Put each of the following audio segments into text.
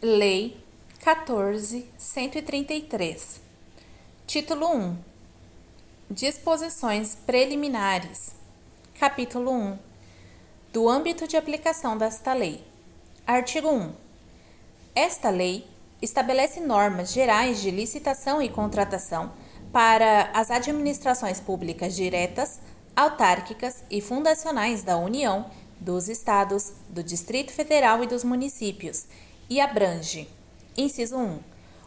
Lei 14.133. Título 1. Disposições preliminares. Capítulo 1. Do âmbito de aplicação desta lei. Artigo 1. Esta lei estabelece normas gerais de licitação e contratação para as administrações públicas diretas, autárquicas e fundacionais da União, dos Estados, do Distrito Federal e dos municípios, e abrange: inciso 1.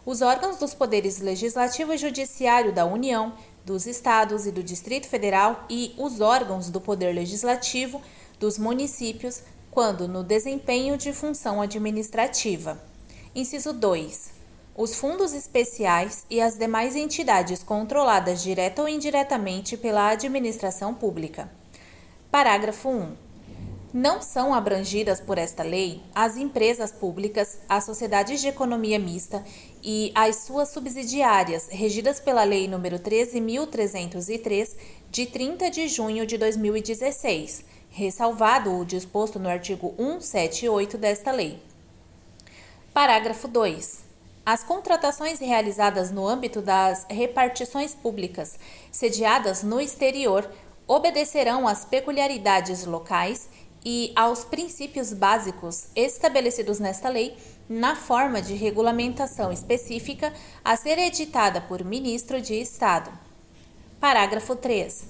Os órgãos dos poderes legislativo e judiciário da União, dos Estados e do Distrito Federal e os órgãos do poder legislativo dos municípios, quando no desempenho de função administrativa. Inciso 2. Os fundos especiais e as demais entidades controladas direta ou indiretamente pela administração pública. Parágrafo 1. Não são abrangidas por esta lei as empresas públicas, as sociedades de economia mista e as suas subsidiárias, regidas pela Lei nº 13.303, de 30 de junho de 2016, ressalvado o disposto no artigo 178 desta lei. Parágrafo 2. As contratações realizadas no âmbito das repartições públicas sediadas no exterior obedecerão às peculiaridades locais e aos princípios básicos estabelecidos nesta lei, na forma de regulamentação específica a ser editada por ministro de Estado. Parágrafo 3.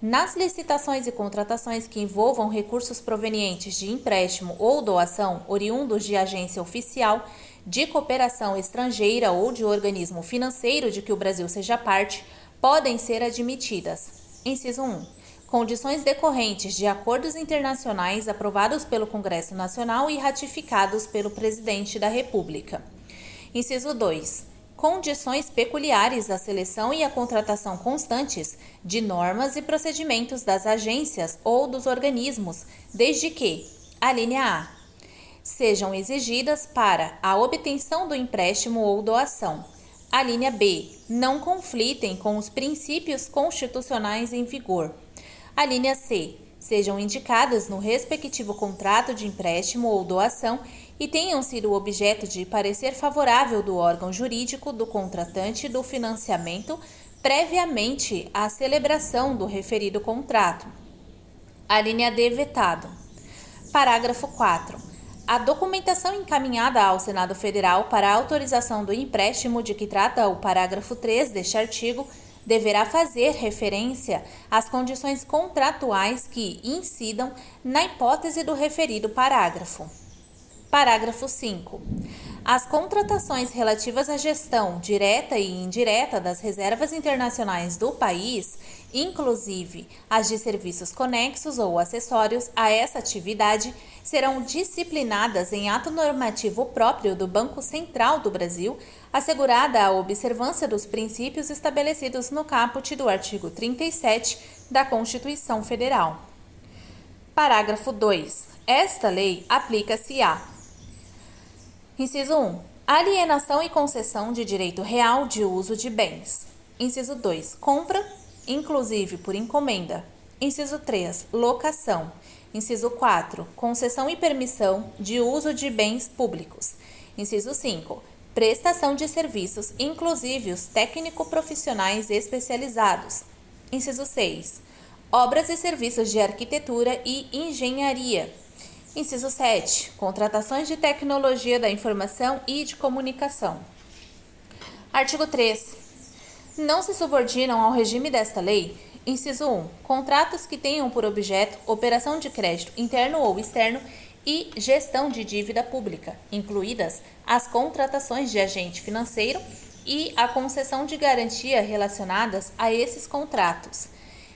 Nas licitações e contratações que envolvam recursos provenientes de empréstimo ou doação oriundos de agência oficial, de cooperação estrangeira ou de organismo financeiro de que o Brasil seja parte, podem ser admitidas: inciso 1. Condições decorrentes de acordos internacionais aprovados pelo Congresso Nacional e ratificados pelo Presidente da República. Inciso 2. Condições peculiares à seleção e à contratação constantes de normas e procedimentos das agências ou dos organismos, desde que: alínea A. Sejam exigidas para a obtenção do empréstimo ou doação. Alínea B. Não conflitem com os princípios constitucionais em vigor. Alínea C. Sejam indicadas no respectivo contrato de empréstimo ou doação e tenham sido objeto de parecer favorável do órgão jurídico do contratante do financiamento previamente à celebração do referido contrato. Alínea D. Vetado. Parágrafo 4. A documentação encaminhada ao Senado Federal para a autorização do empréstimo de que trata o parágrafo 3 deste artigo deverá fazer referência às condições contratuais que incidam na hipótese do referido parágrafo. Parágrafo 5. As contratações relativas à gestão direta e indireta das reservas internacionais do país, inclusive as de serviços conexos ou acessórios a essa atividade, serão disciplinadas em ato normativo próprio do Banco Central do Brasil, assegurada a observância dos princípios estabelecidos no caput do artigo 37 da Constituição Federal. Parágrafo 2. Esta lei aplica-se a: inciso 1. Alienação e concessão de direito real de uso de bens. Inciso 2. Compra, inclusive por encomenda. Inciso 3. Locação. Inciso 4. Concessão e permissão de uso de bens públicos. Inciso 5. Prestação de serviços, inclusive os técnico-profissionais especializados. Inciso 6. Obras e serviços de arquitetura e engenharia. Inciso 7. Contratações de tecnologia da informação e de comunicação. Artigo 3. Não se subordinam ao regime desta lei: inciso 1. Contratos que tenham por objeto operação de crédito interno ou externo e gestão de dívida pública, incluídas as contratações de agente financeiro e a concessão de garantia relacionadas a esses contratos.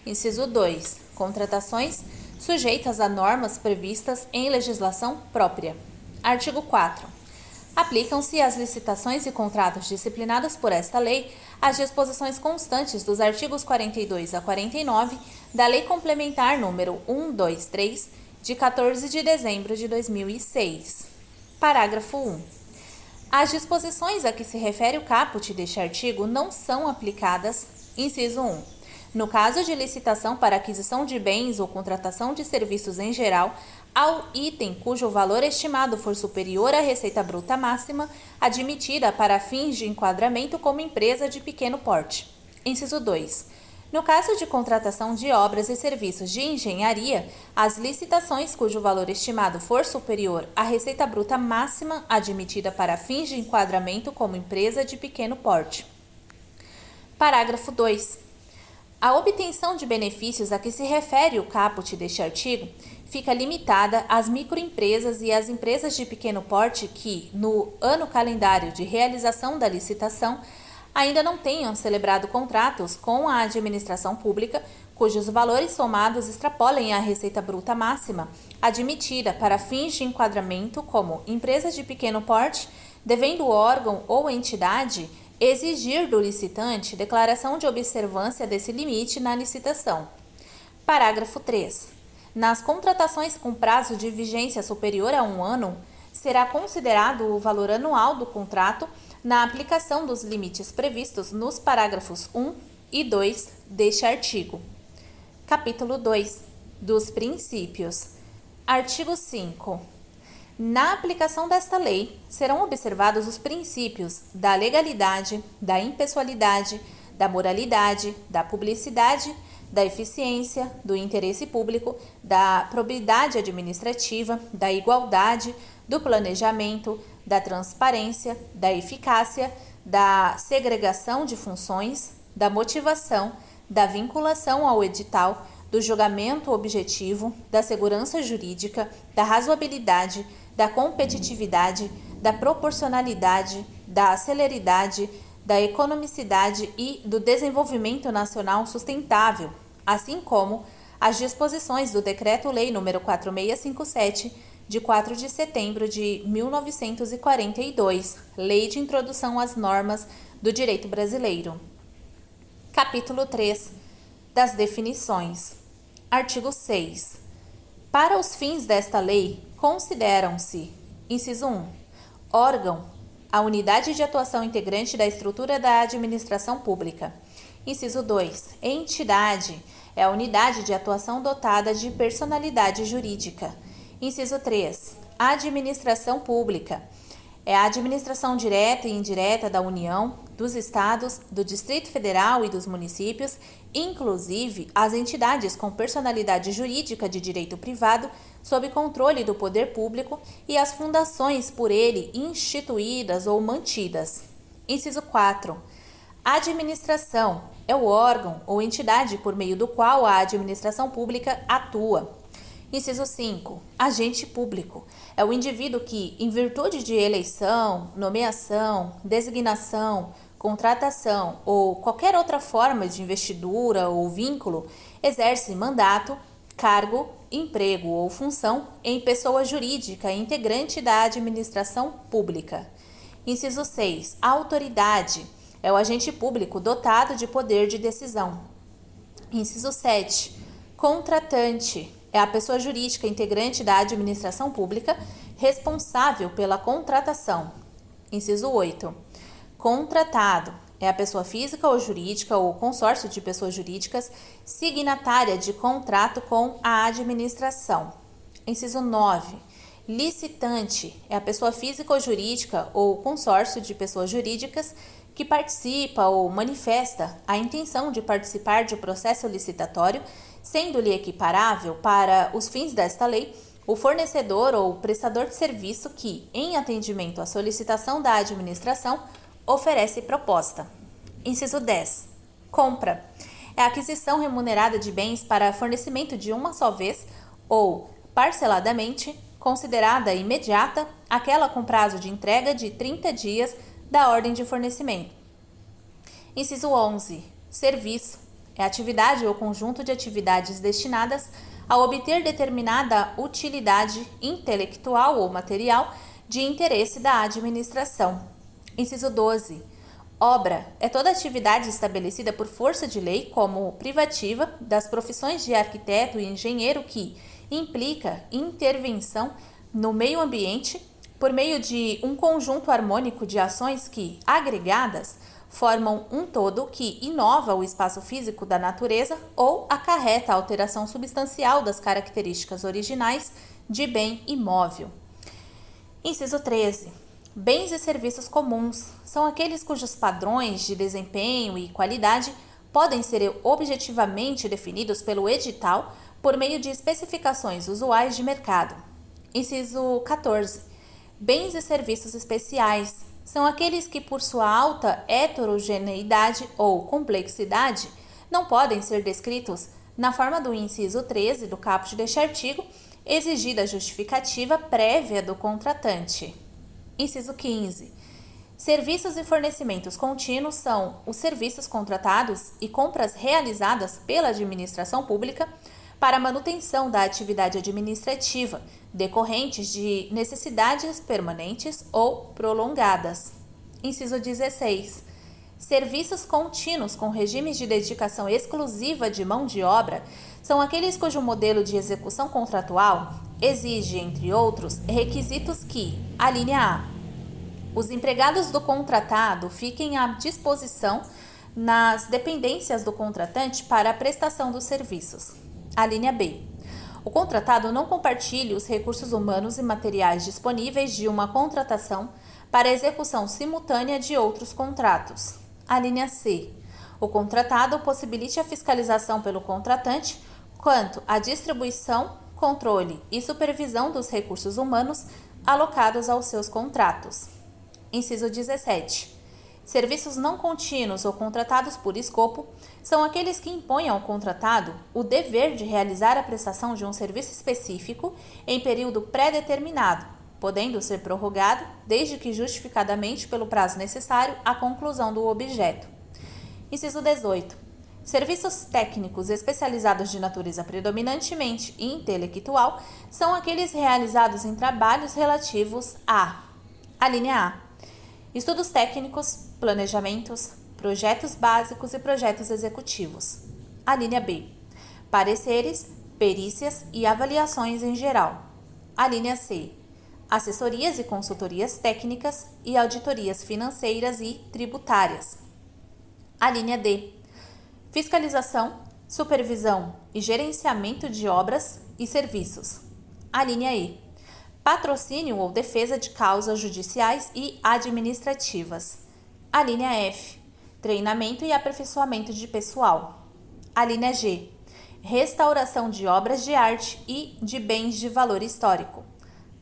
Inciso 2. Contratações sujeitas a normas previstas em legislação própria. Artigo 4. Aplicam-se às licitações e contratos disciplinados por esta lei as disposições constantes dos artigos 42 a 49 da Lei Complementar número 123, de 14 de dezembro de 2006. Parágrafo 1. As disposições a que se refere o caput deste artigo não são aplicadas: inciso 1. No caso de licitação para aquisição de bens ou contratação de serviços em geral, ao item cujo valor estimado for superior à receita bruta máxima, admitida para fins de enquadramento como empresa de pequeno porte. Inciso 2. No caso de contratação de obras e serviços de engenharia, as licitações cujo valor estimado for superior à receita bruta máxima admitida para fins de enquadramento como empresa de pequeno porte. Parágrafo 2. A obtenção de benefícios a que se refere o caput deste artigo fica limitada às microempresas e às empresas de pequeno porte que, no ano calendário de realização da licitação, ainda não tenham celebrado contratos com a administração pública cujos valores somados extrapolem a receita bruta máxima admitida para fins de enquadramento como empresas de pequeno porte, devendo o órgão ou entidade exigir do licitante declaração de observância desse limite na licitação. Parágrafo 3. Nas contratações com prazo de vigência superior a 1 ano, será considerado o valor anual do contrato na aplicação dos limites previstos nos parágrafos 1 e 2 deste artigo. Capítulo 2. Dos princípios. Artigo 5. Na aplicação desta lei, serão observados os princípios da legalidade, da impessoalidade, da moralidade, da publicidade, da eficiência, do interesse público, da probidade administrativa, da igualdade, do planejamento, da transparência, da eficácia, da segregação de funções, da motivação, da vinculação ao edital, do julgamento objetivo, da segurança jurídica, da razoabilidade, da competitividade, da proporcionalidade, da celeridade, da economicidade e do desenvolvimento nacional sustentável, assim como as disposições do Decreto-Lei nº 4657, de 4 de setembro de 1942, Lei de Introdução às Normas do Direito Brasileiro. Capítulo 3. Das definições. Artigo 6. Para os fins desta lei, consideram-se: inciso 1. Órgão, a unidade de atuação integrante da estrutura da administração pública. Inciso 2. Entidade, é a unidade de atuação dotada de personalidade jurídica. Inciso 3. Administração pública, é a administração direta e indireta da União, dos Estados, do Distrito Federal e dos municípios, inclusive as entidades com personalidade jurídica de direito privado, sob controle do poder público, e as fundações por ele instituídas ou mantidas. Inciso 4. Administração é o órgão ou entidade por meio do qual a administração pública atua. Inciso 5. Agente público é o indivíduo que, em virtude de eleição, nomeação, designação, contratação ou qualquer outra forma de investidura ou vínculo, exerce mandato, cargo, emprego ou função em pessoa jurídica integrante da administração pública. Inciso 6. Autoridade é o agente público dotado de poder de decisão. Inciso 7. Contratante é a pessoa jurídica integrante da administração pública responsável pela contratação. Inciso 8. Contratado é a pessoa física ou jurídica ou consórcio de pessoas jurídicas signatária de contrato com a administração. Inciso 9. Licitante é a pessoa física ou jurídica ou consórcio de pessoas jurídicas que participa ou manifesta a intenção de participar de processo licitatório, sendo-lhe equiparável, para os fins desta lei, o fornecedor ou prestador de serviço que, em atendimento à solicitação da administração, oferece proposta. Inciso 10. Compra é a aquisição remunerada de bens para fornecimento de uma só vez ou, parceladamente, considerada imediata, aquela com prazo de entrega de 30 dias da ordem de fornecimento. Inciso 11. Serviço é a atividade ou conjunto de atividades destinadas a obter determinada utilidade intelectual ou material de interesse da administração. Inciso 12. Obra é toda atividade estabelecida por força de lei como privativa das profissões de arquiteto e engenheiro que implica intervenção no meio ambiente por meio de um conjunto harmônico de ações que, agregadas, formam um todo que inova o espaço físico da natureza ou acarreta a alteração substancial das características originais de bem imóvel. Inciso 13. Bens e serviços comuns são aqueles cujos padrões de desempenho e qualidade podem ser objetivamente definidos pelo edital por meio de especificações usuais de mercado. Inciso 14. Bens e serviços especiais são aqueles que, por sua alta heterogeneidade ou complexidade, não podem ser descritos na forma do inciso 13 do caput deste artigo, exigida a justificativa prévia do contratante. Inciso 15. Serviços e fornecimentos contínuos são os serviços contratados e compras realizadas pela administração pública para a manutenção da atividade administrativa, decorrentes de necessidades permanentes ou prolongadas. Inciso 16. Serviços contínuos com regimes de dedicação exclusiva de mão de obra são aqueles cujo modelo de execução contratual exige, entre outros, requisitos que, a linha A, os empregados do contratado fiquem à disposição nas dependências do contratante para a prestação dos serviços. A linha B, o contratado não compartilhe os recursos humanos e materiais disponíveis de uma contratação para a execução simultânea de outros contratos. A linha C, o contratado possibilite a fiscalização pelo contratante quanto à distribuição, controle e supervisão dos recursos humanos alocados aos seus contratos. Inciso 17. Serviços não contínuos ou contratados por escopo são aqueles que impõem ao contratado o dever de realizar a prestação de um serviço específico em período pré-determinado, podendo ser prorrogado desde que justificadamente pelo prazo necessário à conclusão do objeto. Inciso 18. Serviços técnicos especializados de natureza predominantemente intelectual são aqueles realizados em trabalhos relativos a linha A, estudos técnicos, planejamentos, projetos básicos e projetos executivos. A linha B, pareceres, perícias e avaliações em geral. A linha C, assessorias e consultorias técnicas e auditorias financeiras e tributárias. A linha D, fiscalização, supervisão e gerenciamento de obras e serviços. A linha E, patrocínio ou defesa de causas judiciais e administrativas. A linha F, treinamento e aperfeiçoamento de pessoal. A linha G, restauração de obras de arte e de bens de valor histórico.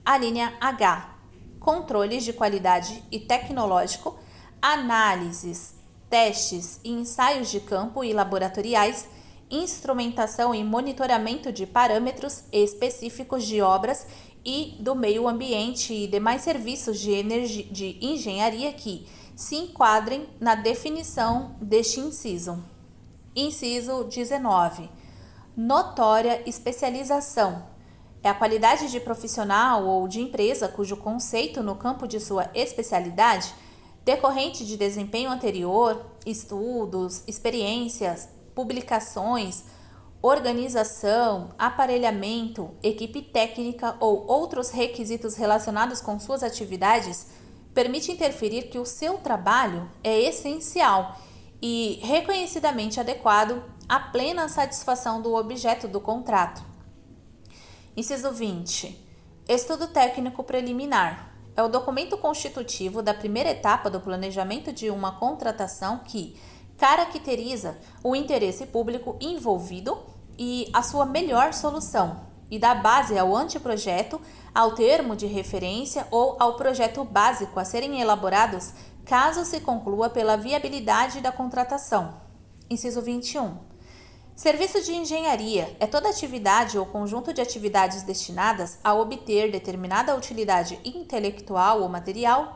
A linha H, controles de qualidade e tecnológico, análises, testes e ensaios de campo e laboratoriais, instrumentação e monitoramento de parâmetros específicos de obras e do meio ambiente e demais serviços de engenharia que se enquadrem na definição deste inciso. Inciso 19. Notória especialização. É a qualidade de profissional ou de empresa cujo conceito no campo de sua especialidade, decorrente de desempenho anterior, estudos, experiências, publicações, organização, aparelhamento, equipe técnica ou outros requisitos relacionados com suas atividades, permite interferir que o seu trabalho é essencial e reconhecidamente adequado à plena satisfação do objeto do contrato. Inciso 20. Estudo técnico preliminar. É o documento constitutivo da primeira etapa do planejamento de uma contratação que caracteriza o interesse público envolvido e a sua melhor solução, e dá base ao anteprojeto, ao termo de referência ou ao projeto básico a serem elaborados caso se conclua pela viabilidade da contratação. Inciso 21. Serviço de engenharia é toda atividade ou conjunto de atividades destinadas a obter determinada utilidade intelectual ou material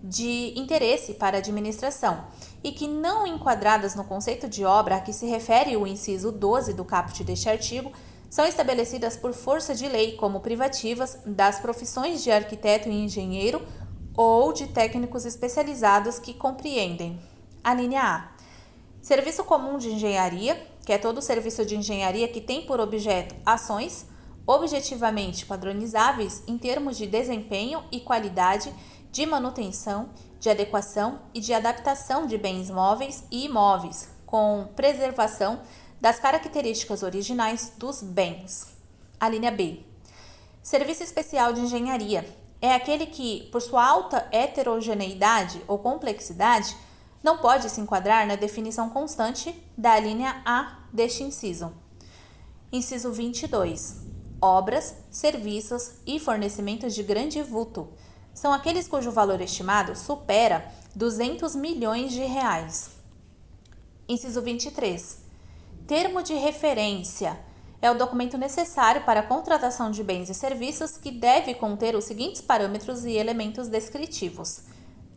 de interesse para a administração e que, não enquadradas no conceito de obra a que se refere o inciso 12 do caput deste artigo, são estabelecidas por força de lei como privativas das profissões de arquiteto e engenheiro ou de técnicos especializados que compreendem a linha A. Serviço comum de engenharia, que é todo serviço de engenharia que tem por objeto ações objetivamente padronizáveis em termos de desempenho e qualidade de manutenção, de adequação e de adaptação de bens móveis e imóveis, com preservação das características originais dos bens. A linha B. Serviço especial de engenharia é aquele que, por sua alta heterogeneidade ou complexidade, não pode se enquadrar na definição constante da linha A deste inciso. Inciso 22. Obras, serviços e fornecimentos de grande vulto são aqueles cujo valor estimado supera 200 milhões de reais. Inciso 23. Termo de referência é o documento necessário para a contratação de bens e serviços que deve conter os seguintes parâmetros e elementos descritivos.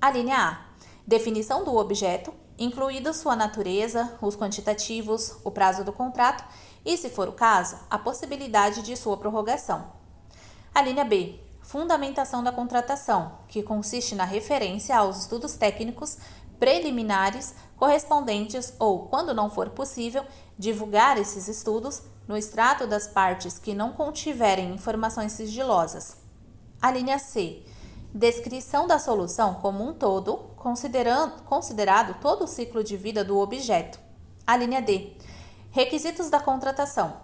A linha A. Definição do objeto, incluída sua natureza, os quantitativos, o prazo do contrato e, se for o caso, a possibilidade de sua prorrogação. A linha B. Fundamentação da contratação, que consiste na referência aos estudos técnicos preliminares correspondentes ou, quando não for possível, divulgar esses estudos no extrato das partes que não contiverem informações sigilosas. A linha C. Descrição da solução como um todo, considerado todo o ciclo de vida do objeto. A linha D. Requisitos da contratação.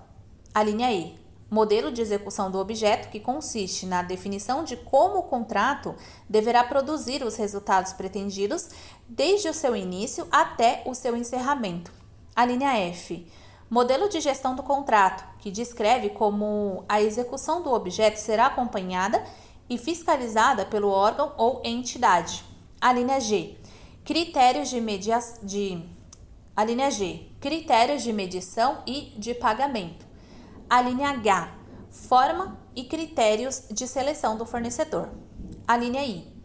A linha E. Modelo de execução do objeto, que consiste na definição de como o contrato deverá produzir os resultados pretendidos desde o seu início até o seu encerramento. A linha F. Modelo de gestão do contrato, que descreve como a execução do objeto será acompanhada e fiscalizada pelo órgão ou entidade. A linha G. Critérios A linha G. Critérios de medição e de pagamento. A linha H. Forma e critérios de seleção do fornecedor. A linha I.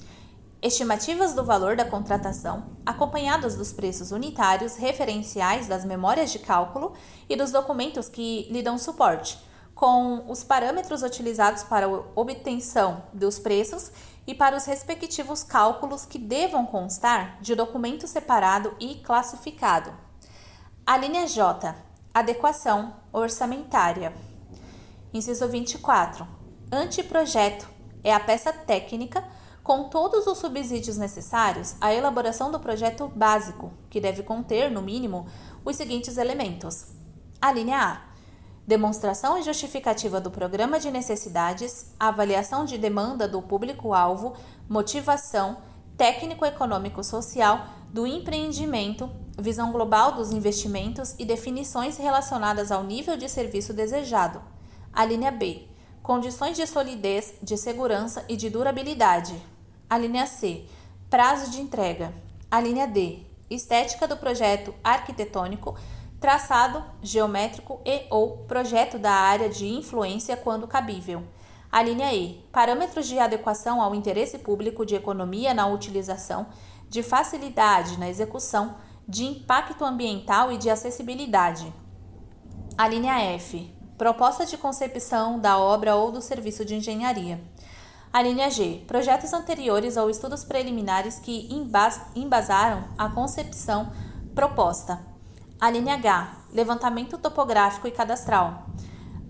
Estimativas do valor da contratação, acompanhadas dos preços unitários referenciais das memórias de cálculo e dos documentos que lhe dão suporte, com os parâmetros utilizados para a obtenção dos preços e para os respectivos cálculos que devam constar de documento separado e classificado. A linha J. Adequação orçamentária. Inciso 24. Anteprojeto é a peça técnica com todos os subsídios necessários à elaboração do projeto básico, que deve conter, no mínimo, os seguintes elementos. A linha A. Demonstração e justificativa do programa de necessidades, avaliação de demanda do público-alvo, motivação, técnico-econômico-social do empreendimento, visão global dos investimentos e definições relacionadas ao nível de serviço desejado. A linha B. Condições de solidez, de segurança e de durabilidade. A linha C. Prazo de entrega. A linha D. Estética do projeto arquitetônico, traçado, geométrico e ou projeto da área de influência quando cabível. A linha E. Parâmetros de adequação ao interesse público, de economia na utilização, de facilidade na execução, de impacto ambiental e de acessibilidade. A linha F. Proposta de concepção da obra ou do serviço de engenharia. A linha G. Projetos anteriores ou estudos preliminares que embasaram a concepção proposta. A linha H. Levantamento topográfico e cadastral.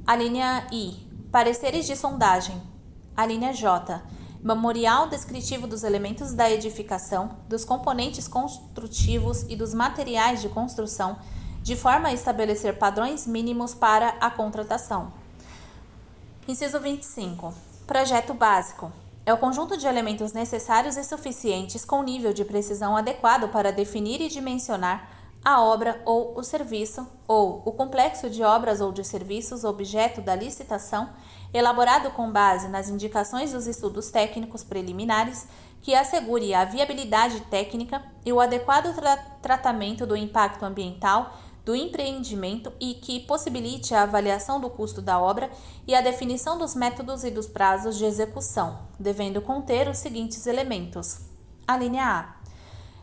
A linha I. Pareceres de sondagem. A linha J. Memorial descritivo dos elementos da edificação, dos componentes construtivos e dos materiais de construção, de forma a estabelecer padrões mínimos para a contratação. Inciso 25. Projeto básico. É o conjunto de elementos necessários e suficientes com nível de precisão adequado para definir e dimensionar a obra ou o serviço, ou o complexo de obras ou de serviços objeto da licitação, elaborado com base nas indicações dos estudos técnicos preliminares, que assegure a viabilidade técnica e o adequado tratamento do impacto ambiental do empreendimento e que possibilite a avaliação do custo da obra e a definição dos métodos e dos prazos de execução, devendo conter os seguintes elementos. A linha A.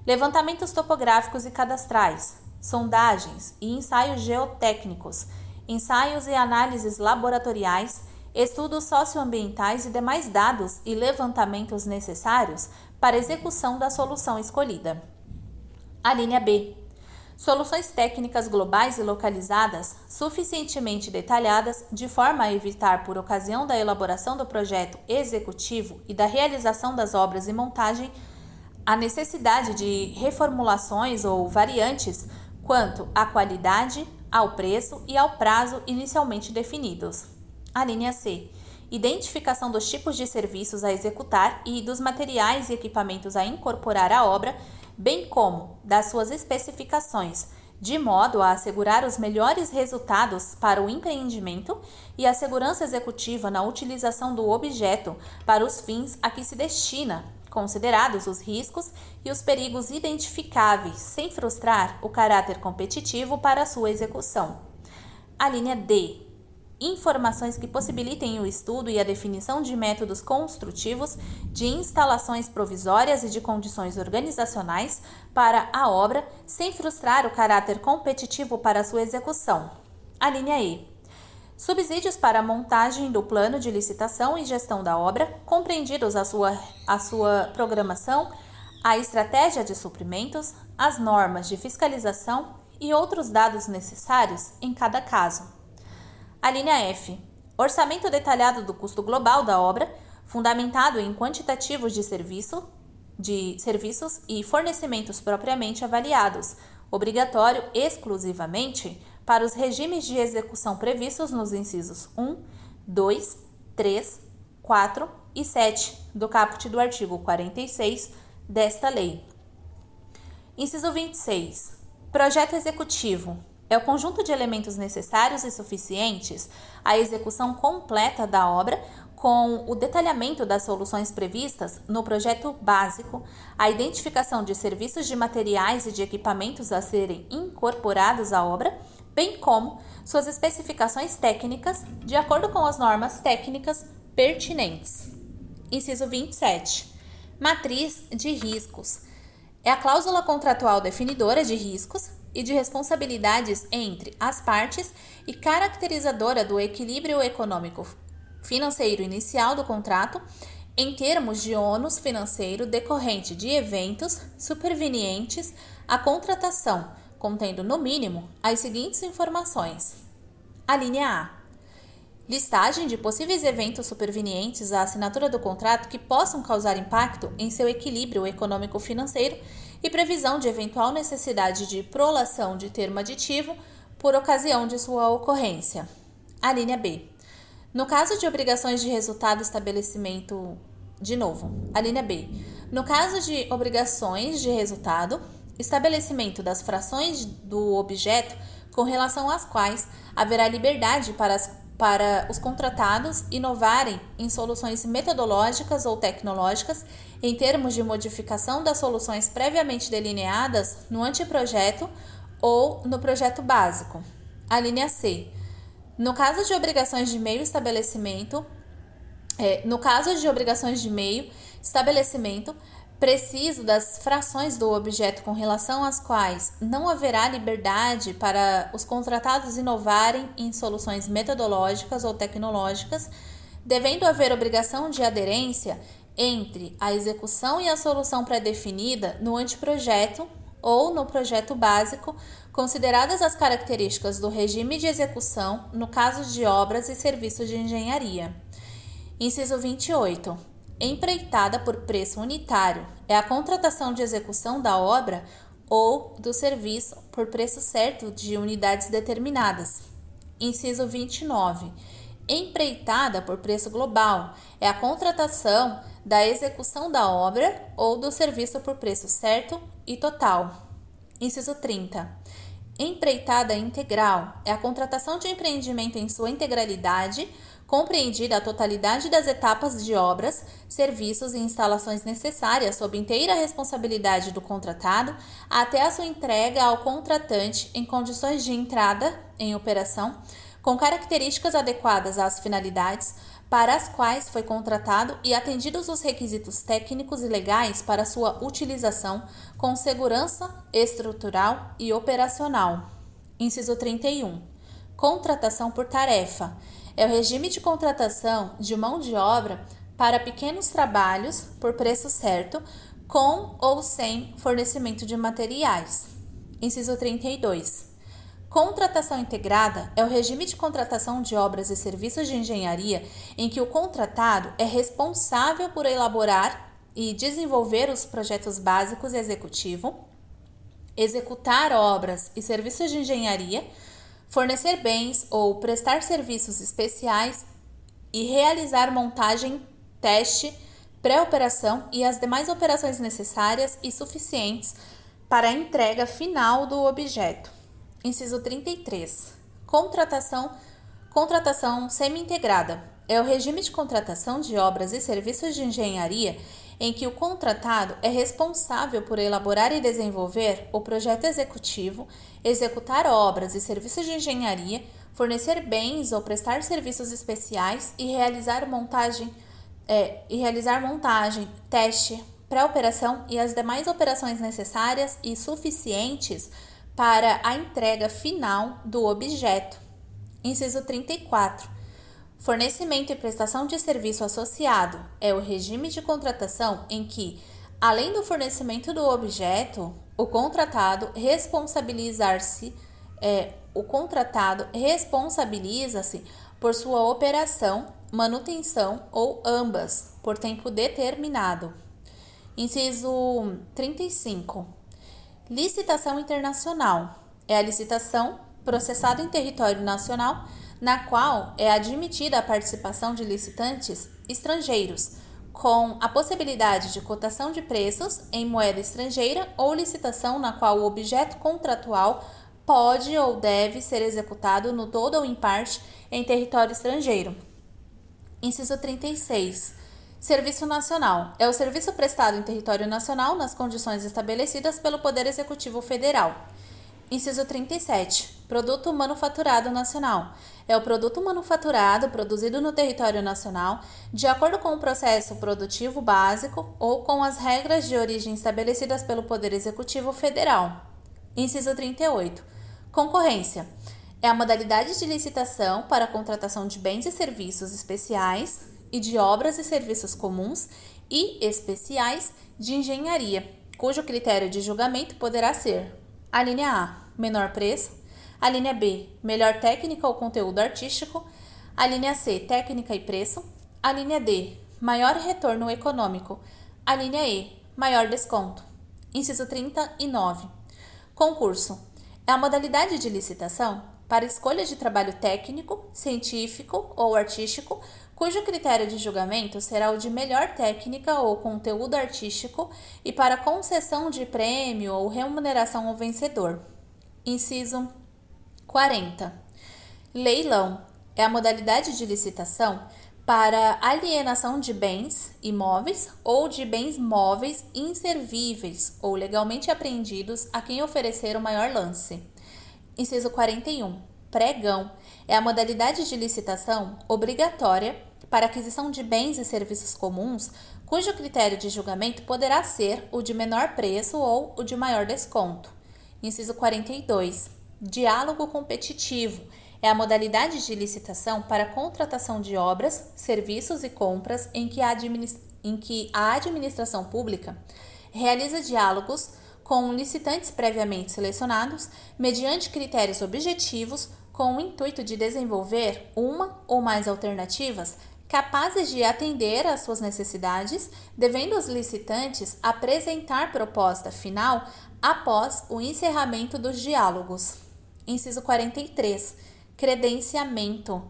Levantamentos topográficos e cadastrais, sondagens e ensaios geotécnicos, ensaios e análises laboratoriais, estudos socioambientais e demais dados e levantamentos necessários para a execução da solução escolhida. A linha B. Soluções técnicas globais e localizadas, suficientemente detalhadas, de forma a evitar, por ocasião da elaboração do projeto executivo e da realização das obras e montagem, a necessidade de reformulações ou variantes quanto à qualidade, ao preço e ao prazo inicialmente definidos. A linha C. Identificação dos tipos de serviços a executar e dos materiais e equipamentos a incorporar à obra, bem como das suas especificações, de modo a assegurar os melhores resultados para o empreendimento e a segurança executiva na utilização do objeto para os fins a que se destina, considerados os riscos e os perigos identificáveis, sem frustrar o caráter competitivo para a sua execução. A linha D. Informações que possibilitem o estudo e a definição de métodos construtivos, de instalações provisórias e de condições organizacionais para a obra, sem frustrar o caráter competitivo para a sua execução. A linha E. Subsídios para a montagem do plano de licitação e gestão da obra, compreendidos a sua programação, a estratégia de suprimentos, as normas de fiscalização e outros dados necessários em cada caso. A linha F. Orçamento detalhado do custo global da obra, fundamentado em quantitativos de serviços e fornecimentos propriamente avaliados, obrigatório exclusivamente para os regimes de execução previstos nos incisos 1, 2, 3, 4 e 7 do caput do artigo 46 desta lei. Inciso 26. Projeto executivo. É o conjunto de elementos necessários e suficientes à execução completa da obra, com o detalhamento das soluções previstas no projeto básico, a identificação de serviços de materiais e de equipamentos a serem incorporados à obra, bem como suas especificações técnicas, de acordo com as normas técnicas pertinentes. Inciso 27. Matriz de riscos. É a cláusula contratual definidora de riscos e de responsabilidades entre as partes e caracterizadora do equilíbrio econômico-financeiro inicial do contrato em termos de ônus financeiro decorrente de eventos supervenientes à contratação, contendo no mínimo as seguintes informações. A linha A. Listagem de possíveis eventos supervenientes à assinatura do contrato que possam causar impacto em seu equilíbrio econômico-financeiro e previsão de eventual necessidade de prolação de termo aditivo por ocasião de sua ocorrência. A linha B. No caso de obrigações de resultado estabelecimento... De novo, a linha B. No caso de obrigações de resultado, estabelecimento das frações do objeto com relação às quais haverá liberdade para os contratados inovarem em soluções metodológicas ou tecnológicas em termos de modificação das soluções previamente delineadas no anteprojeto ou no projeto básico. A linha C. No caso de obrigações de meio estabelecimento preciso das frações do objeto com relação às quais não haverá liberdade para os contratados inovarem em soluções metodológicas ou tecnológicas, devendo haver obrigação de aderência entre a execução e a solução pré-definida no anteprojeto ou no projeto básico, consideradas as características do regime de execução no caso de obras e serviços de engenharia. Inciso 28. Empreitada por preço unitário é a contratação de execução da obra ou do serviço por preço certo de unidades determinadas. Inciso 29. Empreitada por preço global é a contratação da execução da obra ou do serviço por preço certo e total. Inciso 30. Empreitada integral é a contratação de empreendimento em sua integralidade, compreendida a totalidade das etapas de obras, serviços e instalações necessárias sob inteira responsabilidade do contratado, até a sua entrega ao contratante em condições de entrada em operação, com características adequadas às finalidades para as quais foi contratado e atendidos os requisitos técnicos e legais para sua utilização com segurança estrutural e operacional. Inciso 31. Contratação por tarefa. É o regime de contratação de mão de obra para pequenos trabalhos por preço certo, com ou sem fornecimento de materiais. Inciso 32. Contratação integrada é o regime de contratação de obras e serviços de engenharia em que o contratado é responsável por elaborar e desenvolver os projetos básicos executivo, executar obras e serviços de engenharia, fornecer bens ou prestar serviços especiais e realizar montagem, teste, pré-operação e as demais operações necessárias e suficientes para a entrega final do objeto. Inciso 33. Contratação semi-integrada é o regime de contratação de obras e serviços de engenharia em que o contratado é responsável por elaborar e desenvolver o projeto executivo, executar obras e serviços de engenharia, fornecer bens ou prestar serviços especiais e realizar montagem, teste, pré-operação e as demais operações necessárias e suficientes para a entrega final do objeto. Inciso 34. Fornecimento e prestação de serviço associado é o regime de contratação em que, além do fornecimento do objeto, o contratado responsabiliza-se por sua operação, manutenção ou ambas, por tempo determinado. Inciso 35. Licitação internacional é a licitação processada em território nacional na qual é admitida a participação de licitantes estrangeiros, com a possibilidade de cotação de preços em moeda estrangeira ou licitação na qual o objeto contratual pode ou deve ser executado no todo ou em parte em território estrangeiro. Inciso 36. Serviço nacional é o serviço prestado em território nacional nas condições estabelecidas pelo Poder Executivo Federal. Inciso 37. Produto manufaturado nacional é o produto manufaturado produzido no território nacional de acordo com o processo produtivo básico ou com as regras de origem estabelecidas pelo Poder Executivo Federal. Inciso 38. Concorrência é a modalidade de licitação para a contratação de bens e serviços especiais e de obras e serviços comuns e especiais de engenharia, cujo critério de julgamento poderá ser: a linha A, menor preço; a linha B, melhor técnica ou conteúdo artístico; a linha C, técnica e preço; a linha D, maior retorno econômico; a linha E, maior desconto. Inciso 39. Concurso é a modalidade de licitação para escolha de trabalho técnico, científico ou artístico, cujo critério de julgamento será o de melhor técnica ou conteúdo artístico e para concessão de prêmio ou remuneração ao vencedor. Inciso 40. Leilão é a modalidade de licitação para alienação de bens imóveis ou de bens móveis inservíveis ou legalmente apreendidos a quem oferecer o maior lance. Inciso 41. Pregão é a modalidade de licitação obrigatória para aquisição de bens e serviços comuns, cujo critério de julgamento poderá ser o de menor preço ou o de maior desconto. Inciso 42. Diálogo competitivo é a modalidade de licitação para contratação de obras, serviços e compras em que a administração pública realiza diálogos com licitantes previamente selecionados mediante critérios objetivos com o intuito de desenvolver uma ou mais alternativas capazes de atender às suas necessidades, devendo os licitantes apresentar proposta final após o encerramento dos diálogos. Inciso 43. Credenciamento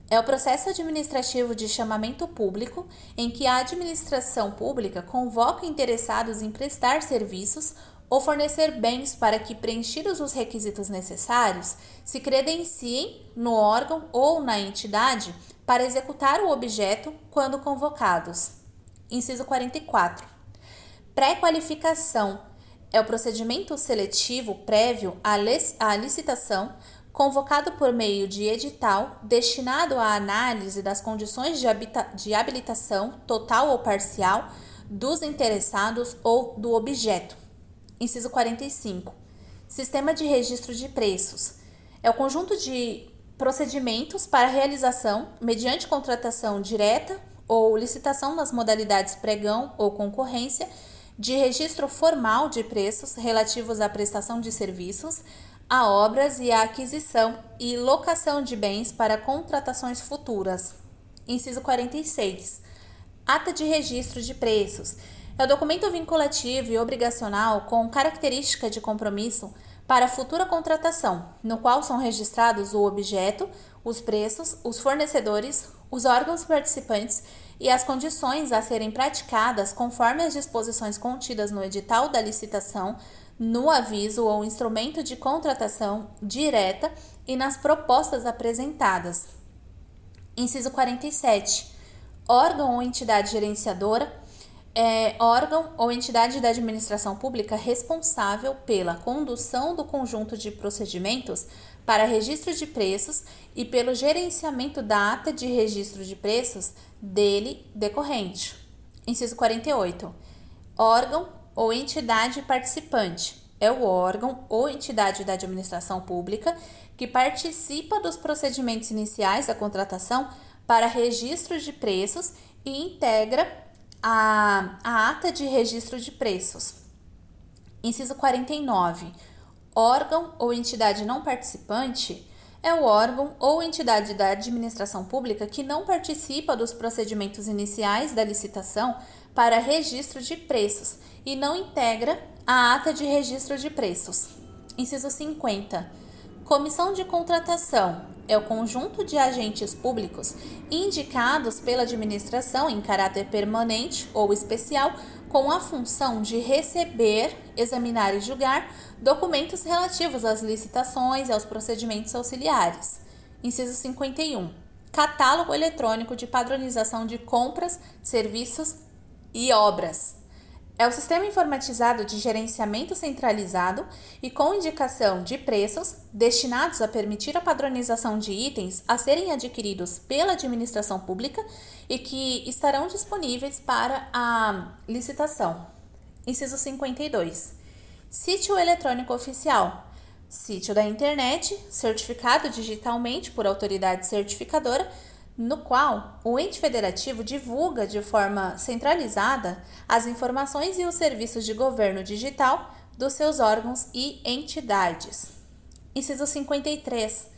é o processo administrativo de chamamento público em que a administração pública convoca interessados em prestar serviços ou fornecer bens para que, preenchidos os requisitos necessários, se credenciem no órgão ou na entidade para executar o objeto quando convocados. Inciso 44. Pré-qualificação é o procedimento seletivo prévio à licitação convocado por meio de edital destinado à análise das condições de habilitação total ou parcial dos interessados ou do objeto. Inciso 45. Sistema de registro de preços é o conjunto de procedimentos para realização, mediante contratação direta ou licitação nas modalidades pregão ou concorrência, de registro formal de preços relativos à prestação de serviços, a obras e à aquisição e locação de bens para contratações futuras. Inciso 46. Ata de registro de preços. É o documento vinculativo e obrigacional com característica de compromisso para futura contratação, no qual são registrados o objeto, os preços, os fornecedores, os órgãos participantes e as condições a serem praticadas conforme as disposições contidas no edital da licitação, no aviso ou instrumento de contratação direta e nas propostas apresentadas. Inciso 47. Órgão ou entidade gerenciadora órgão ou entidade da administração pública responsável pela condução do conjunto de procedimentos para registro de preços e pelo gerenciamento da ata de registro de preços dele decorrente. Inciso 48. Órgão ou entidade participante. É o órgão ou entidade da administração pública que participa dos procedimentos iniciais da contratação para registro de preços e integra a ata de registro de preços. Inciso 49. Órgão ou entidade não participante é o órgão ou entidade da administração pública que não participa dos procedimentos iniciais da licitação para registro de preços e não integra a ata de registro de preços. Inciso 50. Comissão de contratação é o conjunto de agentes públicos indicados pela administração em caráter permanente ou especial com a função de receber, examinar e julgar documentos relativos às licitações e aos procedimentos auxiliares. Inciso 51. Catálogo eletrônico de padronização de compras, serviços e obras. É o sistema informatizado de gerenciamento centralizado e com indicação de preços destinados a permitir a padronização de itens a serem adquiridos pela administração pública e que estarão disponíveis para a licitação. Inciso 52. Sítio eletrônico oficial. Sítio da internet, certificado digitalmente por autoridade certificadora, no qual o ente federativo divulga de forma centralizada as informações e os serviços de governo digital dos seus órgãos e entidades. Inciso 53.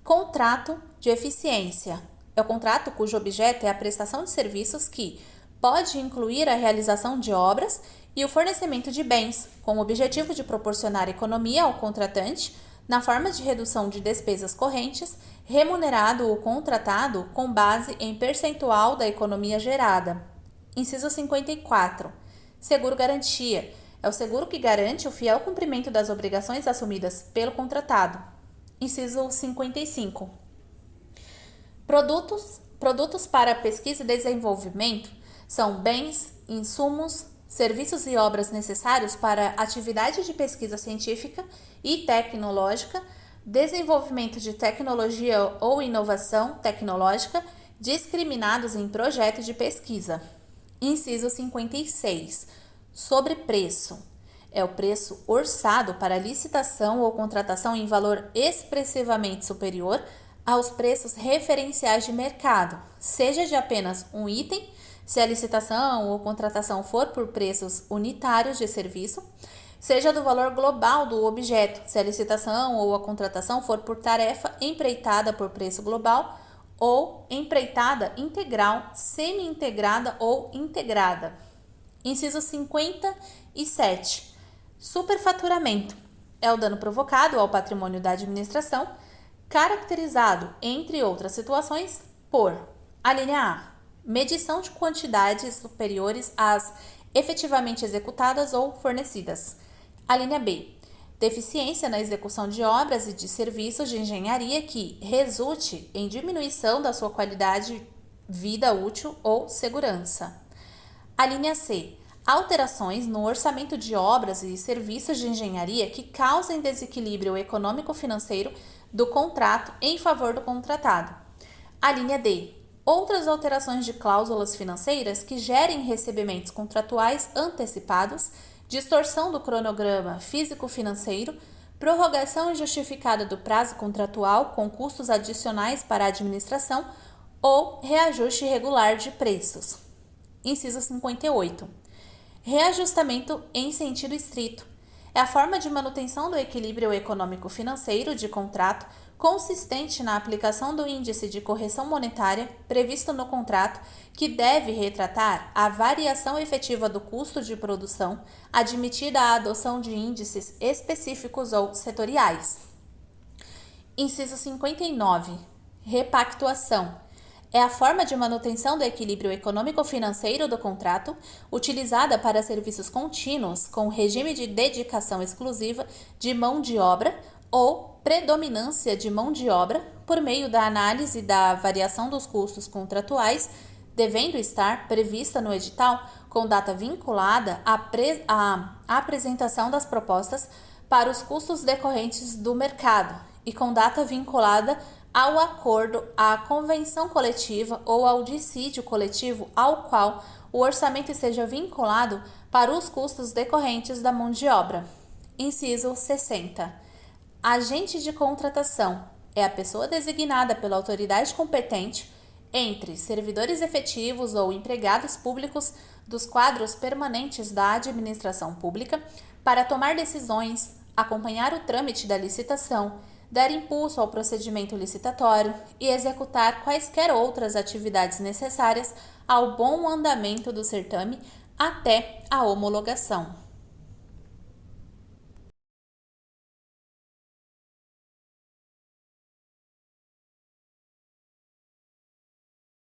Contrato de eficiência. É o contrato cujo objeto é a prestação de serviços que pode incluir a realização de obras e o fornecimento de bens, com o objetivo de proporcionar economia ao contratante na forma de redução de despesas correntes, remunerado o contratado com base em percentual da economia gerada. Inciso 54. Seguro-garantia. É o seguro que garante o fiel cumprimento das obrigações assumidas pelo contratado. Inciso 55. Produtos para pesquisa e desenvolvimento são bens, insumos, serviços e obras necessários para atividade de pesquisa científica e tecnológica, desenvolvimento de tecnologia ou inovação tecnológica discriminados em projeto de pesquisa. Inciso 56. Sobrepreço. É o preço orçado para licitação ou contratação em valor expressivamente superior aos preços referenciais de mercado, seja de apenas um item, se a licitação ou contratação for por preços unitários de serviço, seja do valor global do objeto, se a licitação ou a contratação for por tarefa empreitada por preço global ou empreitada integral, semi-integrada ou integrada. Inciso 57. Superfaturamento. É o dano provocado ao patrimônio da administração, caracterizado, entre outras situações, por: a linha A, medição de quantidades superiores às efetivamente executadas ou fornecidas. A linha B, deficiência na execução de obras e de serviços de engenharia que resulte em diminuição da sua qualidade, vida útil ou segurança. A linha C, alterações no orçamento de obras e serviços de engenharia que causem desequilíbrio econômico-financeiro do contrato em favor do contratado. A linha D, outras alterações de cláusulas financeiras que gerem recebimentos contratuais antecipados, distorção do cronograma físico-financeiro, prorrogação injustificada do prazo contratual com custos adicionais para a administração ou reajuste irregular de preços. Inciso 58. Reajustamento em sentido estrito é a forma de manutenção do equilíbrio econômico-financeiro de contrato consistente na aplicação do índice de correção monetária previsto no contrato, que deve retratar a variação efetiva do custo de produção, admitida a adoção de índices específicos ou setoriais. Inciso 59. Repactuação é a forma de manutenção do equilíbrio econômico-financeiro do contrato, utilizada para serviços contínuos com regime de dedicação exclusiva de mão de obra ou predominância de mão de obra por meio da análise da variação dos custos contratuais, devendo estar prevista no edital com data vinculada à apresentação das propostas para os custos decorrentes do mercado e com data vinculada ao acordo, à convenção coletiva ou ao dissídio coletivo ao qual o orçamento esteja vinculado para os custos decorrentes da mão de obra. Inciso 60. Agente de contratação é a pessoa designada pela autoridade competente entre servidores efetivos ou empregados públicos dos quadros permanentes da administração pública para tomar decisões, acompanhar o trâmite da licitação, dar impulso ao procedimento licitatório e executar quaisquer outras atividades necessárias ao bom andamento do certame até a homologação.